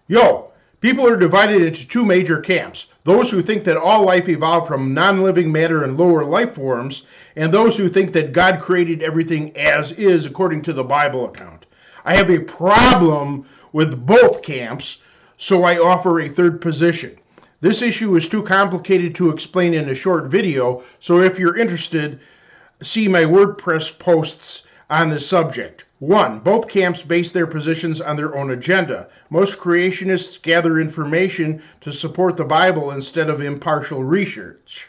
Yo, people are divided into two major camps. Those who think that all life evolved from non-living matter and lower life forms, and those who think that God created everything as is according to the Bible account. I have a problem with both camps, so I offer a third position. This issue is too complicated to explain in a short video, so if you're interested, see my WordPress posts on the subject. 1. Both camps base their positions on their own agenda. Most creationists gather information to support the Bible instead of impartial research.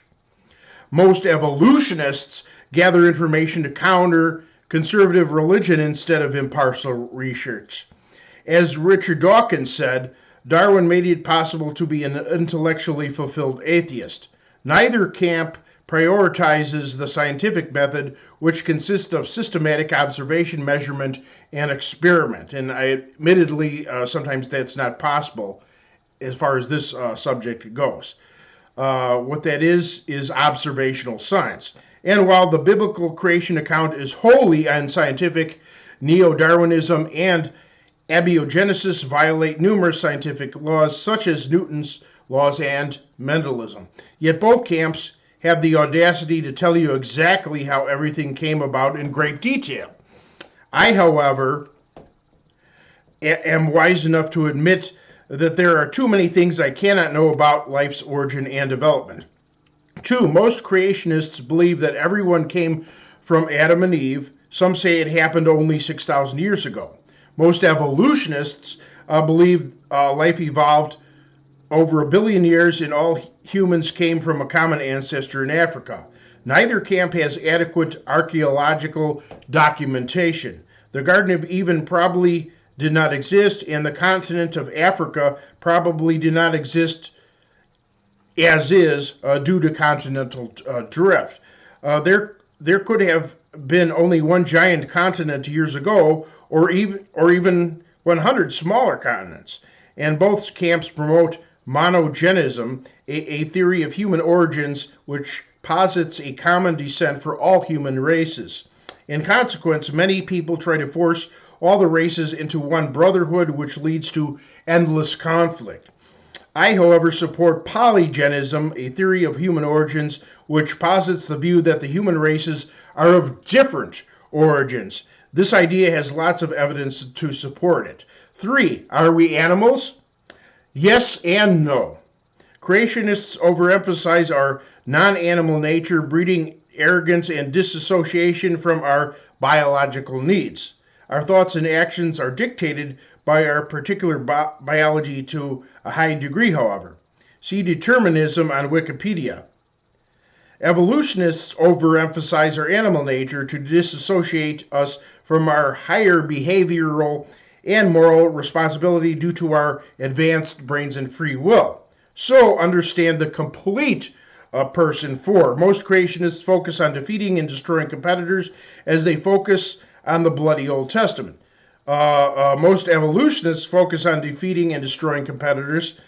Most evolutionists gather information to counter conservative religion instead of impartial research. As Richard Dawkins said, Darwin made it possible to be an intellectually fulfilled atheist. Neither camp prioritizes the scientific method, which consists of systematic observation, measurement, and experiment. And admittedly, sometimes that's not possible as far as this subject goes. What that is observational science. And while the biblical creation account is wholly unscientific, neo-Darwinism and abiogenesis violate numerous scientific laws, such as Newton's laws and Mendelism. Yet both camps have the audacity to tell you exactly how everything came about in great detail. I, however, am wise enough to admit that there are too many things I cannot know about life's origin and development. 2. Most creationists believe that everyone came from Adam and Eve. Some say it happened only 6,000 years ago. Most evolutionists believe life evolved over 1 billion years and all humans came from a common ancestor in Africa. Neither camp has adequate archaeological documentation. The Garden of Eden probably did not exist, and the continent of Africa probably did not exist as is due to continental drift. There could have been only one giant continent years ago, or even 100 smaller continents. And both camps promote monogenism, a theory of human origins which posits a common descent for all human races. In consequence, many people try to force all the races into one brotherhood, which leads to endless conflict. I, however, support polygenism, a theory of human origins which posits the view that the human races are of different origins. This idea has lots of evidence to support it. 3. Are we animals? Yes and no. Creationists overemphasize our non-animal nature, breeding arrogance and disassociation from our biological needs. Our thoughts and actions are dictated by our particular biology to a high degree, however. See determinism on Wikipedia. Evolutionists overemphasize our animal nature to disassociate us from our higher behavioral and moral responsibility due to our advanced brains and free will. So understand the complete person. 4. Most creationists focus on defeating and destroying competitors as they focus on the bloody Old Testament. Most evolutionists focus on defeating and destroying competitors.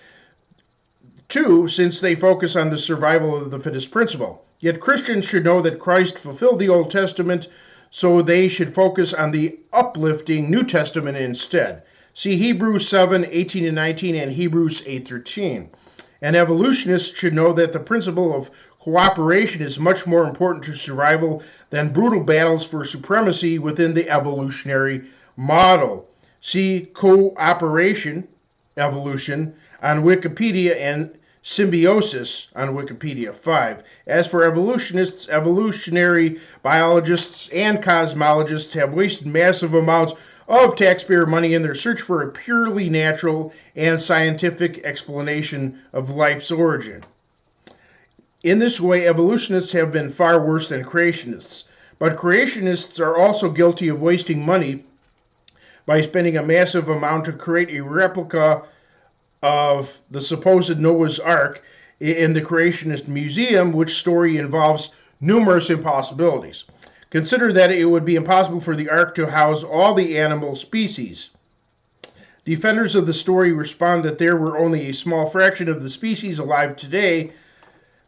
2, since they focus on the survival of the fittest principle. Yet Christians should know that Christ fulfilled the Old Testament, so they should focus on the uplifting New Testament instead. See Hebrews 7:18 and 19 and Hebrews 8:13. And evolutionists should know that the principle of cooperation is much more important to survival than brutal battles for supremacy within the evolutionary model. See cooperation, evolution, on Wikipedia and symbiosis on Wikipedia. 5. As for evolutionists, evolutionary biologists and cosmologists have wasted massive amounts of taxpayer money in their search for a purely natural and scientific explanation of life's origin. In this way, evolutionists have been far worse than creationists. But creationists are also guilty of wasting money by spending a massive amount to create a replica of the supposed Noah's Ark in the Creationist Museum, which story involves numerous impossibilities. Consider that it would be impossible for the Ark to house all the animal species. Defenders of the story respond that there were only a small fraction of the species alive today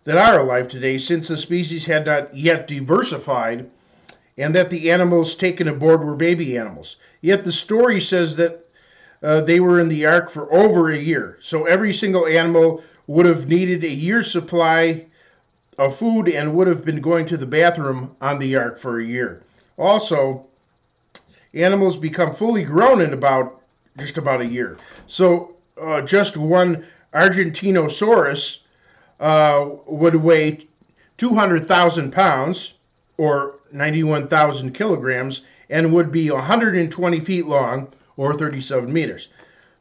that are alive today, since the species had not yet diversified, and that the animals taken aboard were baby animals. Yet the story says that they were in the ark for over a year. So every single animal would have needed a year's supply of food and would have been going to the bathroom on the ark for a year. Also, animals become fully grown in just about a year. So just one Argentinosaurus would weigh 200,000 pounds or 91,000 kilograms and would be 120 feet long or 37 meters.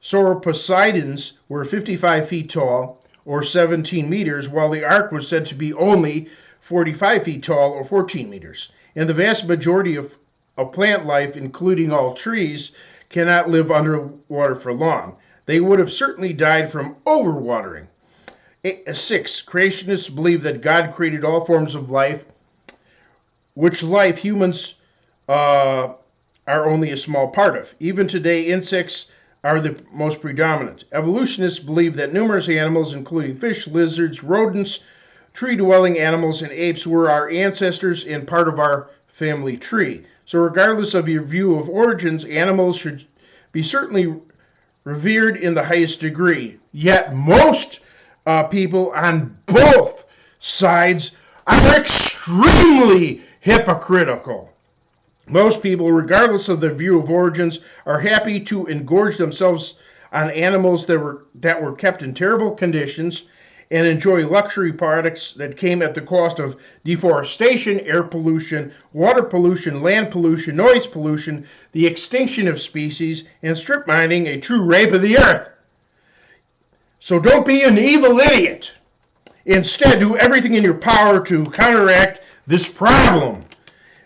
Sauroposeidons were 55 feet tall or 17 meters, while the ark was said to be only 45 feet tall or 14 meters. And the vast majority of plant life, including all trees, cannot live underwater for long. They would have certainly died from overwatering. 6. Creationists believe that God created all forms of life, which life humans are only a small part of. Even today, insects are the most predominant. Evolutionists believe that numerous animals, including fish, lizards, rodents, tree-dwelling animals, and apes, were our ancestors and part of our family tree. So regardless of your view of origins, animals should be certainly revered in the highest degree. Yet most people on both sides are extremely hypocritical. Most people, regardless of their view of origins, are happy to engorge themselves on animals that were kept in terrible conditions and enjoy luxury products that came at the cost of deforestation, air pollution, water pollution, land pollution, noise pollution, the extinction of species, and strip mining, a true rape of the earth. So don't be an evil idiot. Instead, do everything in your power to counteract this problem.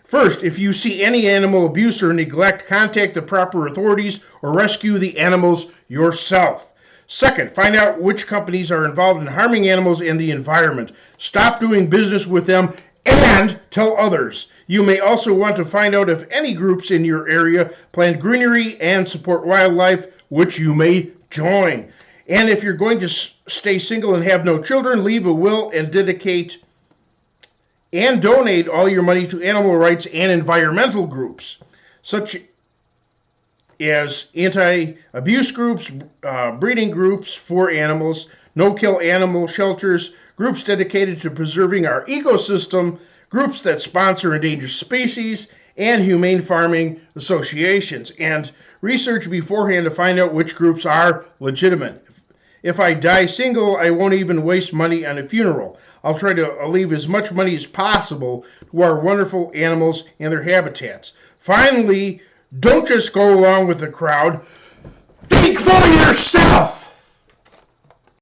First, if you see any animal abuse or neglect, contact the proper authorities or rescue the animals yourself. Second, find out which companies are involved in harming animals and the environment. Stop doing business with them and tell others. You may also want to find out if any groups in your area plant greenery and support wildlife, which you may join. And if you're going to stay single and have no children, leave a will and donate all your money to animal rights and environmental groups, such as anti-abuse groups, breeding groups for animals, no-kill animal shelters, groups dedicated to preserving our ecosystem, groups that sponsor endangered species, and humane farming associations. And research beforehand to find out which groups are legitimate. If I die single, I won't even waste money on a funeral. I'll try to leave as much money as possible to our wonderful animals and their habitats. Finally, don't just go along with the crowd. Think for yourself!